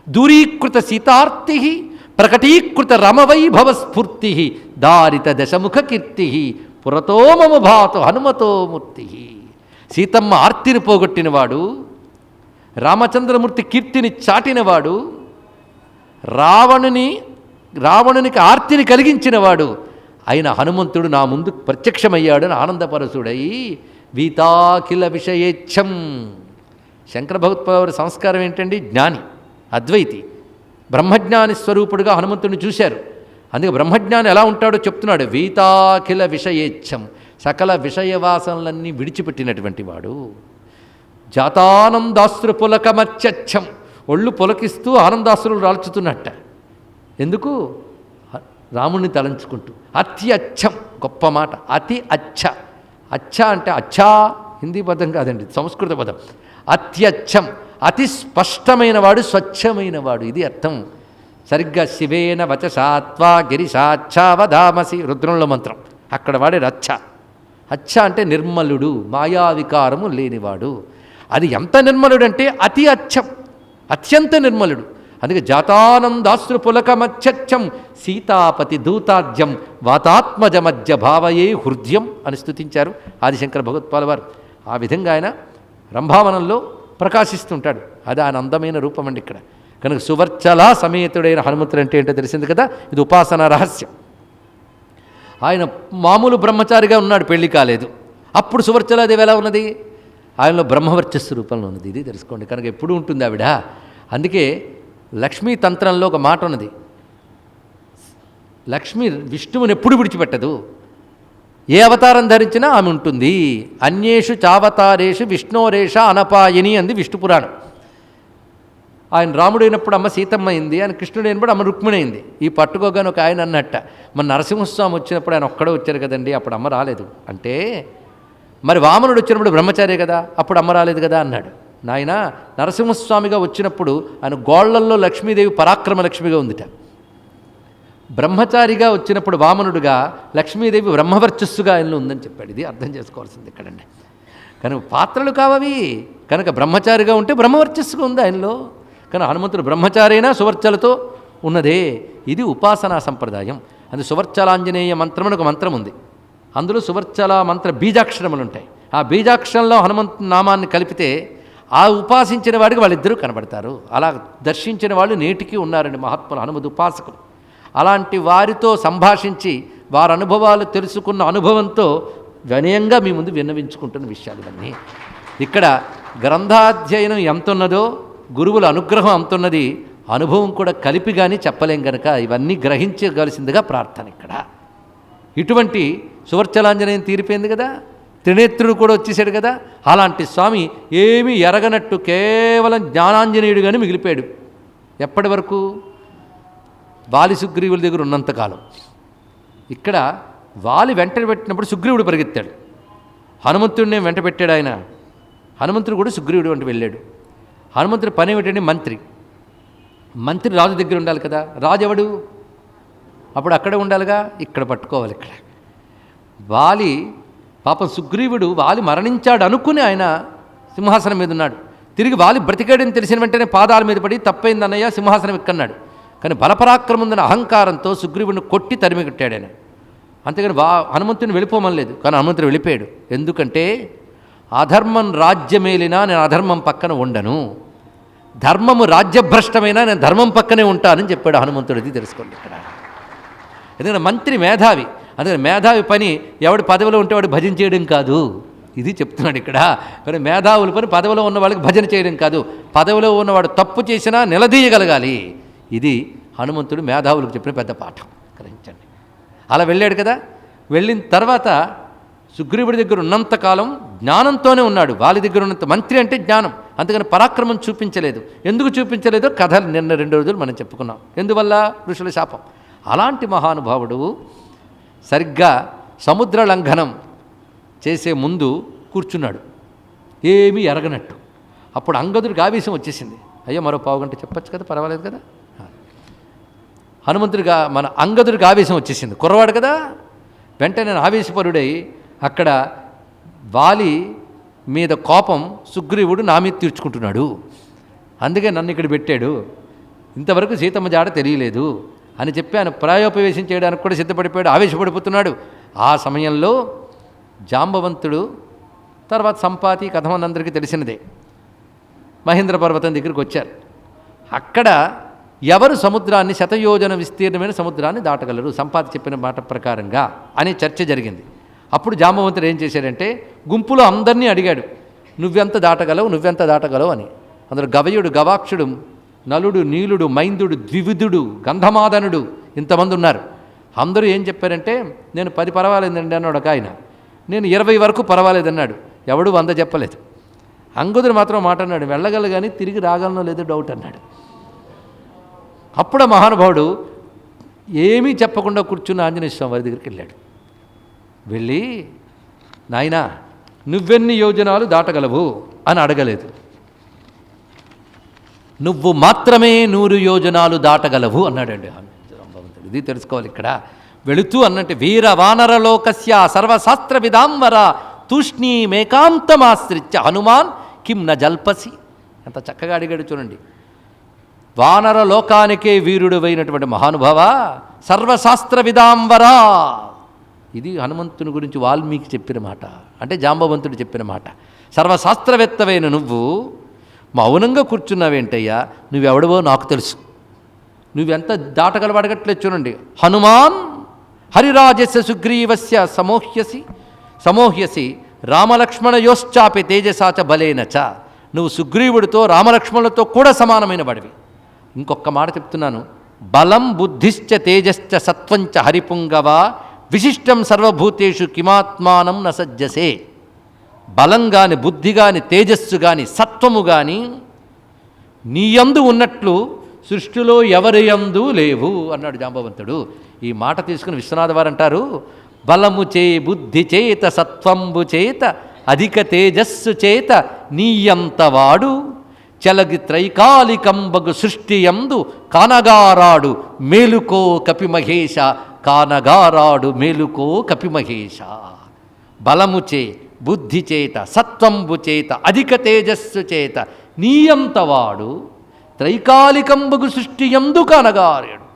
దూరీకృత సీతార్తి ప్రకటీకృత రమవైభవ స్ఫూర్తి దారిత దశముఖ కీర్తి పురతో మమ భాతు హనుమతో మూర్తి. సీతమ్మ ఆర్తిని పోగొట్టినవాడు, రామచంద్రమూర్తి కీర్తిని చాటినవాడు, రావణునికి ఆర్తిని కలిగించినవాడు అయిన హనుమంతుడు నా ముందు ప్రత్యక్షమయ్యాడని ఆనందపరచుడై వీతాఖిల విషయేచ్ఛం. శంకర భగవత్పాదుల సంస్కారం ఏంటండి? జ్ఞాని, అద్వైతి, బ్రహ్మజ్ఞాని స్వరూపుడుగా హనుమంతుడిని చూశారు. అందుకే బ్రహ్మజ్ఞాని ఎలా ఉంటాడో చెప్తున్నాడు. వీతాఖిల విషయేచ్ఛం, సకల విషయవాసనలన్నీ విడిచిపెట్టినటువంటి వాడు. జాతానందాశ్రు పులకమత్యచ్చం, ఒళ్ళు పులకిస్తూ ఆనందాశ్రులు రాల్చుతున్నట్ట. ఎందుకు? రాముణ్ణి తలంచుకుంటూ. అతి అచ్చం, గొప్ప మాట. అతి అచ్చ. అచ్చ అంటే అచ్చా హిందీ పదం కాదండి, సంస్కృత పదం. అత్యచ్చం, అతి స్పష్టమైన వాడు, స్వచ్ఛమైన వాడు. ఇది అర్థం. సరిగ్గా శివేన వచసాత్వా గిరిశాచ్చావధామసి రుద్రంలో మంత్రం అక్కడ వాడే అచ్చ. అచ్చ అంటే నిర్మలుడు, మాయావికారము లేనివాడు. అది ఎంత నిర్మలుడంటే అతి అచ్చం, అత్యంత నిర్మలుడు. అందుకే జాతానందాశ్రు పులకమత్యచ్చం సీతాపతి దూతాద్యం వాతాత్మజమధ్య భావయే హృదయం అని స్తుతించారు ఆదిశంకర భగవత్పాదుల వారు. ఆ విధంగా ఆయన రంభావనంలో ప్రకాశిస్తుంటాడు. అది ఆయన అందమైన రూపం అండి ఇక్కడ. కనుక సువర్చల సమేతుడైన హనుమంతుడు అంటే ఏంటో తెలిసింది కదా. ఇది ఉపాసన రహస్యం. ఆయన మామూలు బ్రహ్మచారిగా ఉన్నాడు, పెళ్లి కాలేదు. అప్పుడు సువర్చలాదేవి ఎలా ఉన్నది? ఆయనలో బ్రహ్మవర్చస్సు రూపంలో ఉన్నది. ఇది తెలుసుకోండి. కనుక ఎప్పుడు ఉంటుంది ఆవిడ. అందుకే లక్ష్మీ తంత్రంలో ఒక మాట ఉన్నది. లక్ష్మి విష్ణువుని ఎప్పుడు విడిచిపెట్టదు. ఏ అవతారం ధరించినా ఆమె ఉంటుంది. అన్యేషు చావతారేషు విష్ణోరేష అనపాయని అంది విష్ణు పురాణం. ఆయన రాముడైనప్పుడు అమ్మ సీతమ్మ అయింది, ఆయన కృష్ణుడైనప్పుడు అమ్మ రుక్మిణి అయింది. ఈ పట్టుకోగానే ఒక ఆయన అన్నట్ట, మన నరసింహస్వామి వచ్చినప్పుడు ఆయన ఒక్కడే వచ్చారు కదండి, అప్పుడు అమ్మ రాలేదు అంటే, మరి వామనుడు వచ్చినప్పుడు బ్రహ్మచారే కదా, అప్పుడు అమ్మ రాలేదు కదా అన్నాడు. నాయన నరసింహస్వామిగా వచ్చినప్పుడు ఆయన గోళ్లల్లో లక్ష్మీదేవి పరాక్రమ లక్ష్మిగా ఉందిట. బ్రహ్మచారిగా వచ్చినప్పుడు వామనుడుగా లక్ష్మీదేవి బ్రహ్మవర్చస్సుగా ఆయనలో ఉందని చెప్పాడు. ఇది అర్థం చేసుకోవాల్సింది ఇక్కడండి. కనుక పాత్రలు కావవి. కనుక బ్రహ్మచారిగా ఉంటే బ్రహ్మవర్చస్సుగా ఉంది ఆయనలో. కానీ హనుమంతుడు బ్రహ్మచారైనా సువర్చలతో ఉన్నదే. ఇది ఉపాసనా సంప్రదాయం. అది సువర్చలాంజనేయ మంత్రం అని ఒక మంత్రం ఉంది. అందులో సువర్చల మంత్ర బీజాక్షరములు ఉంటాయి. ఆ బీజాక్షరంలో హనుమంతు నామాన్ని కలిపితే ఆ ఉపాసించిన వాడికి వాళ్ళిద్దరూ కనబడతారు. అలా దర్శించిన వాళ్ళు నేటికి ఉన్నారండి మహాత్ములు, హనుమద్ ఉపాసకులు. అలాంటి వారితో సంభాషించి వారి అనుభవాలు తెలుసుకున్న అనుభవంతో వినయంగా మీ ముందు విన్నవించుకుంటున్న విషయాలు ఇవన్నీ. ఇక్కడ గ్రంథాధ్యయనం ఎంత ఉన్నదో గురువుల అనుగ్రహం అంతున్నది, అనుభవం కూడా కలిపి కానీ చెప్పలేం కనుక ఇవన్నీ గ్రహించగలిసిందిగా ప్రార్థన. ఇక్కడ ఇటువంటి సువర్చలాంజనేయం తీరిపోయింది కదా, త్రినేత్రుడు కూడా వచ్చేసాడు కదా. అలాంటి స్వామి ఏమీ ఎరగనట్టు కేవలం జ్ఞానాంజనేయుడుగానే మిగిలిపోయాడు. ఎప్పటి వరకు? వాలి సుగ్రీవుల దగ్గర ఉన్నంతకాలం. ఇక్కడ వాలి వెంట పెట్టినప్పుడు సుగ్రీవుడు పరిగెత్తాడు, హనుమంతుడిని వెంట పెట్టాడు ఆయన. హనుమంతుడు కూడా సుగ్రీవుడు వెంట వెళ్ళాడు. హనుమంతుడి పని ఏమిటండి? మంత్రి రాజు దగ్గర ఉండాలి కదా. రాజు ఎవడు? అప్పుడు అక్కడే ఉండాలిగా, ఇక్కడ పట్టుకోవాలి. ఇక్కడ వాలి పాపం సుగ్రీవుడు వాలి మరణించాడు అనుకుని ఆయన సింహాసనం మీద ఉన్నాడు. తిరిగి వాలి బ్రతికాడని తెలిసిన వెంటనే పాదాల మీద పడి తప్పైంది అన్నయ్య సింహాసనం ఎక్కన్నాడు. కానీ బలపరాక్రమందన అహంకారంతో సుగ్రీవుడిని కొట్టి తరిమి కట్టాడు ఆయన. అంతేగాని హనుమంతుని వెళ్ళిపోమనలేదు. కానీ హనుమంతుడు వెళ్ళిపోయాడు. ఎందుకంటే అధర్మం రాజ్యమేలినా నేను అధర్మం పక్కన ఉండను, ధర్మము రాజ్యభ్రష్టమైనా నేను ధర్మం పక్కనే ఉంటానని చెప్పాడు హనుమంతుడు. ఇది తెలుసుకోండి ఇక్కడ. ఎందుకంటే మంత్రి మేధావి. అందుకని మేధావి పని ఎవడు పదవిలో ఉంటే వాడు భజన చేయడం కాదు. ఇది చెప్తున్నాడు ఇక్కడ. కానీ మేధావుల పని పదవిలో ఉన్న వాళ్ళకి భజన చేయడం కాదు, పదవిలో ఉన్నవాడు తప్పు చేసినా నిలదీయగలగాలి. ఇది హనుమంతుడు మేధావులకు చెప్పిన పెద్ద పాఠం. గ్రహించండి. అలా వెళ్ళాడు కదా. వెళ్ళిన తర్వాత సుగ్రీవుడి దగ్గర ఉన్నంతకాలం జ్ఞానంతోనే ఉన్నాడు. వాళ్ళ దగ్గర ఉన్నంత మంత్రి అంటే జ్ఞానం. అందుకని పరాక్రమం చూపించలేదు. ఎందుకు చూపించలేదో కథలు నిన్న 2 రోజులు మనం చెప్పుకున్నాం. ఎందువల్ల? ఋషుల శాపం. అలాంటి మహానుభావుడు సరిగ్గా సముద్ర లంఘనం చేసే ముందు కూర్చున్నాడు, ఏమీ ఎరగనట్టు. అప్పుడు అంగదుడికి ఆవేశం వచ్చేసింది. అయ్యో మరో పావుగంట చెప్పచ్చు కదా, పర్వాలేదు కదా. హనుమంతుడిగా మన అంగదుడికి ఆవేశం వచ్చేసింది, కుర్రవాడు కదా. వెంటనే ఆవేశపరుడై అక్కడ వాలి మీద కోపం సుగ్రీవుడు నా మీద తీర్చుకుంటున్నాడు, అందుకే నన్ను ఇక్కడ పెట్టాడు, ఇంతవరకు సీతమ్మ జాడ తెలియలేదు అని చెప్పి ఆయన ప్రాయోపవేశం చేయడానికి కూడా సిద్ధపడిపోయాడు, ఆవేశపడిపోతున్నాడు. ఆ సమయంలో జాంబవంతుడు, తర్వాత సంపాతి కథ మనందరికీ తెలిసినదే, మహేంద్ర పర్వతం దగ్గరికి వచ్చారు. అక్కడ ఎవరు సముద్రాన్ని, శతయోజన విస్తీర్ణమైన సముద్రాన్ని దాటగలరు సంపాతి చెప్పిన మాట ప్రకారంగా అనే చర్చ జరిగింది. అప్పుడు జాంబవంతుడు ఏం చేశాడంటే గుంపులో అందరినీ అడిగాడు, నువ్వెంత దాటగలవు అని. అందులో గవయుడు, గవాక్షుడు, నలుడు, నీలుడు, మైందుడు, ద్వివిధుడు, గంధమాదనుడు ఇంతమంది ఉన్నారు. అందరూ ఏం చెప్పారంటే నేను 10 పర్వాలేదండి అన్నాడు ఒక ఆయన, నేను 20 వరకు పర్వాలేదన్నాడు. ఎవడు 100 చెప్పలేదు. అంగదుడు మాత్రం మాట అన్నాడు, వెళ్ళగల కానీ తిరిగి రాగలనో లేదో డౌట్ అన్నాడు. అప్పుడు మహానుభావుడు ఏమీ చెప్పకుండా కూర్చున్న ఆంజనేయ స్వామి వారి దగ్గరికి వెళ్ళాడు. వెళ్ళి నాయనా నువ్వెన్ని యోజనాలు దాటగలవు అని అడగలేదు, నువ్వు మాత్రమే 100 యోజనాలు దాటగలవు అన్నాడండి భగవంతుడు. ఇది తెలుసుకోవాలి ఇక్కడ. వెళుతూ అన్నట్టు వీర వానరలోకస్య సర్వశాస్త్ర విదాంవర తూష్ణీమేకాంతమాశ్రిత్య హనుమాన్ కిం న జల్పసి. ఎంత చక్కగా అడిగాడు చూడండి. వానర లోకానికే వీరుడువైనటువంటి మహానుభావ, సర్వశాస్త్ర విదాంవరా. ఇది హనుమంతుని గురించి వాల్మీకి చెప్పిన మాట, అంటే జాంబవంతుడు చెప్పిన మాట. సర్వశాస్త్రవేత్తవైన నువ్వు మౌనంగా కూర్చున్నావేంటయ్యా, నువ్వెవడవో నాకు తెలుసు, నువ్వెంత దాటగలవడగట్లేదు చూడండి. హనుమాన్ హరిరాజస్య సుగ్రీవస్య సమోహ్యసి రామలక్ష్మణయోశ్చాపి తేజసాచ బలేనచ. నువ్వు సుగ్రీవుడితో రామలక్ష్మణులతో కూడా సమానమైన వాడివి. ఇంకొక మాట చెప్తున్నాను, బలం బుద్ధిశ్చ తేజశ్చ సత్వంచ హరిపుంగవ విశిష్టం సర్వభూతేషు కిమాత్మానం నసజ్జసే. బలం కానీ, బుద్ధి కానీ, తేజస్సు కానీ, సత్వము కానీ నీయందు ఉన్నట్లు సృష్టిలో ఎవరి యందు లేవు అన్నాడు జాంబవంతుడు. ఈ మాట తీసుకుని విశ్వనాథ వారు అంటారు, బలము చే బుద్ధి చేత సత్వంబు చేత అధిక తేజస్సు చేత నీయంతవాడు చలగి త్రైకాలికంబగు సృష్టియందు కానగారాడు మేలుకో కపిమహేష, కానగారాడు మేలుకో కపిమహేష. బలము చే బుద్ధి చేత సత్వంబు చేత అధిక తేజస్సు చేత నీయంతవాడు త్రైకాలికంబగు సృష్టియందు కానగారాడు.